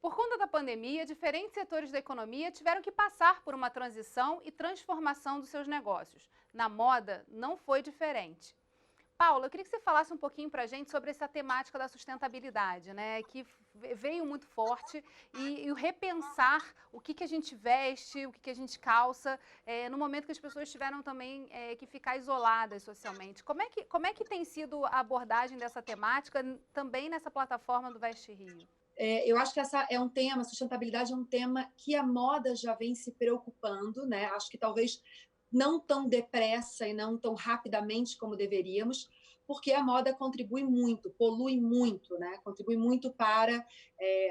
Por conta da pandemia, diferentes setores da economia tiveram que passar por uma transição e transformação dos seus negócios. Na moda, não foi diferente. Paula, eu queria que você falasse um pouquinho para a gente sobre essa temática da sustentabilidade, né? Que veio muito forte e o repensar o que a gente veste, o que a gente calça, no momento que as pessoas tiveram também que ficar isoladas socialmente. Como é que tem sido a abordagem dessa temática também nessa plataforma do Veste Rio? Eu acho que essa é um tema, sustentabilidade é um tema que a moda já vem se preocupando, né? Acho que talvez não tão depressa e não tão rapidamente como deveríamos, porque a moda contribui muito, polui muito, né? Contribui muito para,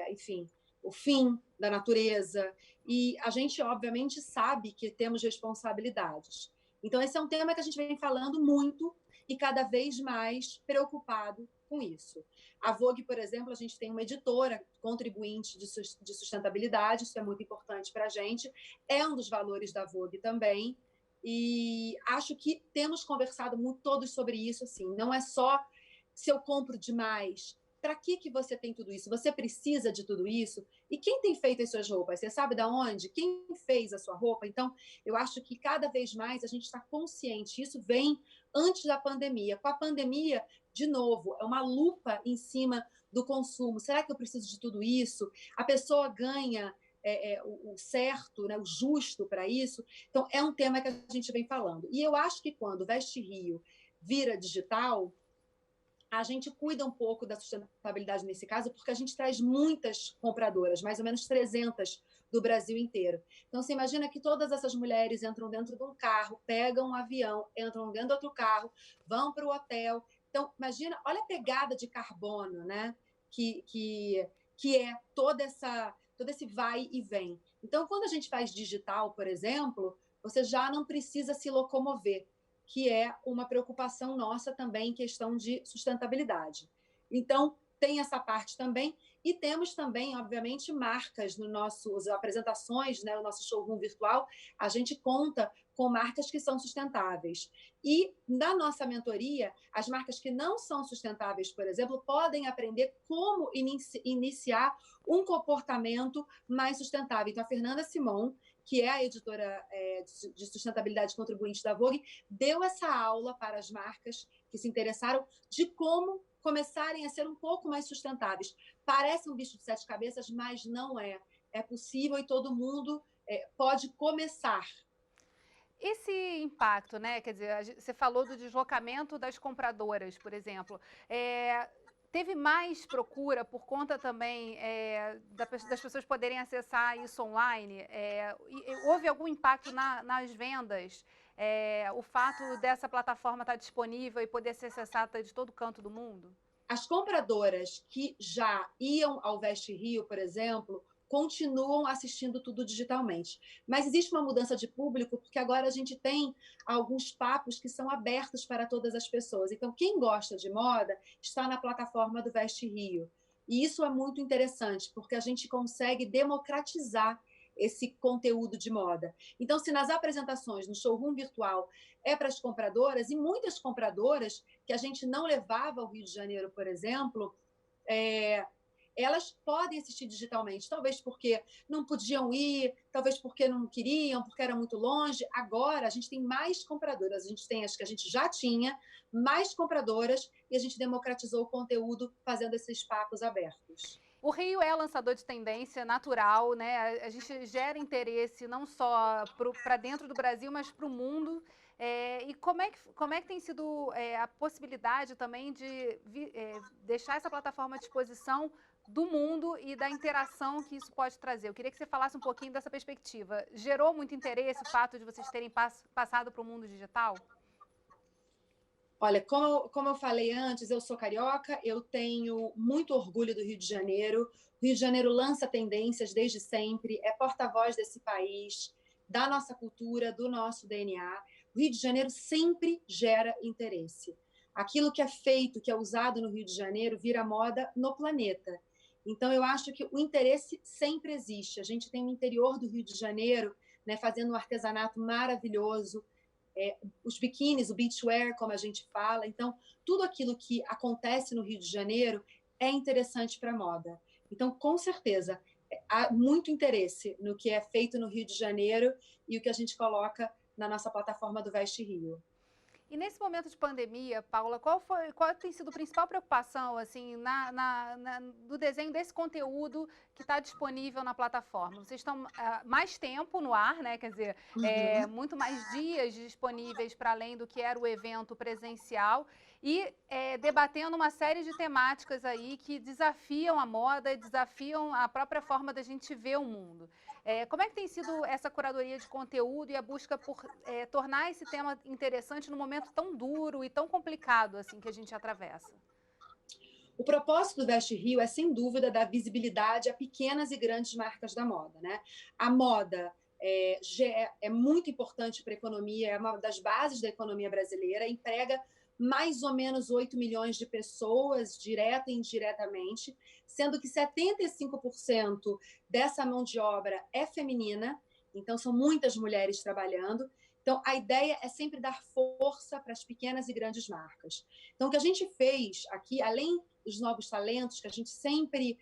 enfim, o fim da natureza. E a gente, obviamente, sabe que temos responsabilidades. Então, esse é um tema que a gente vem falando muito e cada vez mais preocupado com isso. A Vogue, por exemplo, a gente tem uma editora contribuinte de sustentabilidade, isso é muito importante para a gente, é um dos valores da Vogue também, e acho que temos conversado muito todos sobre isso, assim, não é só se eu compro demais, para que você tem tudo isso? Você precisa de tudo isso? E quem tem feito as suas roupas? Você sabe de onde? Quem fez a sua roupa? Então, eu acho que cada vez mais a gente está consciente. Isso vem antes da pandemia. Com a pandemia, de novo, é uma lupa em cima do consumo. Será que eu preciso de tudo isso? A pessoa ganha o certo, né, o justo para isso? Então, é um tema que a gente vem falando. E eu acho que quando o Veste Rio vira digital, a gente cuida um pouco da sustentabilidade nesse caso, porque a gente traz muitas compradoras, mais ou menos 300 do Brasil inteiro. Então, você imagina que todas essas mulheres entram dentro de um carro, pegam um avião, entram dentro de outro carro, vão para o hotel. Então, imagina, olha a pegada de carbono, né? Que é todo esse vai e vem. Então, quando a gente faz digital, por exemplo, você já não precisa se locomover, que é uma preocupação nossa também em questão de sustentabilidade. Então, tem essa parte também, e temos também, obviamente, marcas no nosso apresentações, né, no nosso showroom virtual, a gente conta com marcas que são sustentáveis. E na nossa mentoria, as marcas que não são sustentáveis, por exemplo, podem aprender como iniciar um comportamento mais sustentável. Então, a Fernanda Simon, que é a editora de sustentabilidade contribuinte da Vogue, deu essa aula para as marcas que se interessaram de como começarem a ser um pouco mais sustentáveis. Parece um bicho de sete cabeças, mas não é. É possível e todo mundo pode começar. Esse impacto, né? Quer dizer, você falou do deslocamento das compradoras, por exemplo. Teve mais procura por conta também das pessoas poderem acessar isso online? Houve algum impacto nas vendas? O fato dessa plataforma estar disponível e poder ser acessada de todo canto do mundo? As compradoras que já iam ao Veste Rio, por exemplo, continuam assistindo tudo digitalmente. Mas existe uma mudança de público, porque agora a gente tem alguns papos que são abertos para todas as pessoas. Então, quem gosta de moda está na plataforma do Veste Rio. E isso é muito interessante, porque a gente consegue democratizar esse conteúdo de moda. Então, se nas apresentações, no showroom virtual, é para as compradoras, e muitas compradoras que a gente não levava ao Rio de Janeiro, por exemplo, elas podem assistir digitalmente, talvez porque não podiam ir, talvez porque não queriam, porque era muito longe. Agora a gente tem mais compradoras, a gente tem as que a gente já tinha, mais compradoras, e a gente democratizou o conteúdo fazendo esses papos abertos. O Rio é lançador de tendência natural, né? A gente gera interesse não só para dentro do Brasil, mas para o mundo. E como é que tem sido a possibilidade também de deixar essa plataforma à disposição do mundo e da interação que isso pode trazer? Eu queria que você falasse um pouquinho dessa perspectiva. Gerou muito interesse o fato de vocês terem passado para o mundo digital? Olha, como eu falei antes, eu sou carioca, eu tenho muito orgulho do Rio de Janeiro. O Rio de Janeiro lança tendências desde sempre, é porta-voz desse país, da nossa cultura, do nosso DNA. O Rio de Janeiro sempre gera interesse. Aquilo que é feito, que é usado no Rio de Janeiro, vira moda no planeta. Então, eu acho que o interesse sempre existe. A gente tem o interior do Rio de Janeiro, né, fazendo um artesanato maravilhoso, os biquínis, o beachwear, como a gente fala. Então, tudo aquilo que acontece no Rio de Janeiro é interessante para a moda. Então, com certeza, há muito interesse no que é feito no Rio de Janeiro e o que a gente coloca na nossa plataforma do Veste Rio. E nesse momento de pandemia, Paula, qual tem sido a principal preocupação assim do desenho desse conteúdo que está disponível na plataforma? Vocês estão mais tempo no ar, né? Quer dizer, muito mais dias disponíveis para além do que era o evento presencial e debatendo uma série de temáticas aí que desafiam a moda, desafiam a própria forma da gente ver o mundo. Como é que tem sido essa curadoria de conteúdo e a busca por tornar esse tema interessante num momento tão duro e tão complicado assim que a gente atravessa? O propósito do Veste Rio é, sem dúvida, dar visibilidade a pequenas e grandes marcas da moda, né? A moda é muito importante para a economia, é uma das bases da economia brasileira, emprega mais ou menos 8 milhões de pessoas, direta e indiretamente, sendo que 75% dessa mão de obra é feminina, então são muitas mulheres trabalhando. Então, a ideia é sempre dar força para as pequenas e grandes marcas. Então, o que a gente fez aqui, além dos novos talentos, que a gente sempre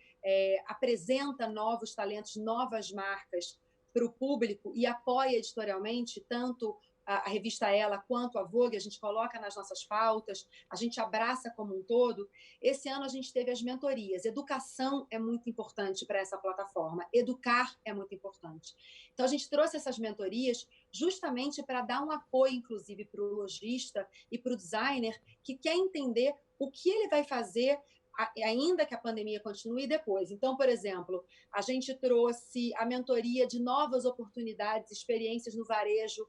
apresenta novos talentos, novas marcas para o público e apoia editorialmente, tanto a revista Ela quanto a Vogue, a gente coloca nas nossas pautas, a gente abraça como um todo. Esse ano a gente teve as mentorias. Educação é muito importante para essa plataforma, educar é muito importante. Então a gente trouxe essas mentorias justamente para dar um apoio, inclusive, para o lojista e para o designer que quer entender o que ele vai fazer ainda que a pandemia continue depois. Então, por exemplo, a gente trouxe a mentoria de novas oportunidades, experiências no varejo,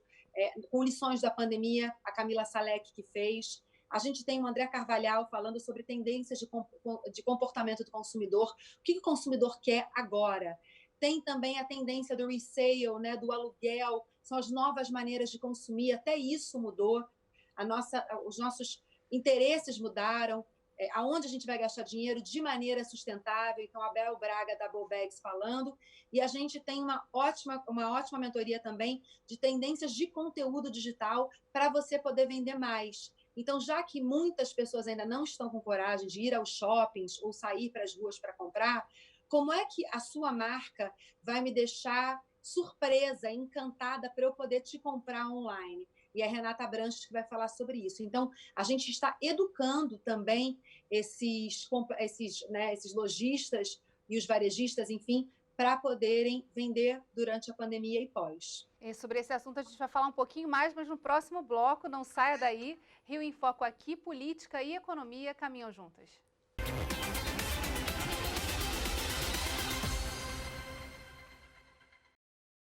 com lições da pandemia, a Camila Salek que fez. A gente tem o André Carvalhal falando sobre tendências de comportamento do consumidor, o que o consumidor quer agora. Tem também a tendência do resale, né, do aluguel, são as novas maneiras de consumir, até isso mudou, os nossos interesses mudaram, aonde a gente vai gastar dinheiro de maneira sustentável. Então, a Bel Braga da Bobags falando, e a gente tem uma ótima mentoria também de tendências de conteúdo digital para você poder vender mais. Então, já que muitas pessoas ainda não estão com coragem de ir aos shoppings ou sair para as ruas para comprar, como é que a sua marca vai me deixar surpresa, encantada para eu poder te comprar online? E a Renata Branches que vai falar sobre isso. Então, a gente está educando também esses lojistas e os varejistas, enfim, para poderem vender durante a pandemia e pós. E sobre esse assunto a gente vai falar um pouquinho mais, mas no próximo bloco, não saia daí. Rio em Foco aqui, política e economia caminham juntas.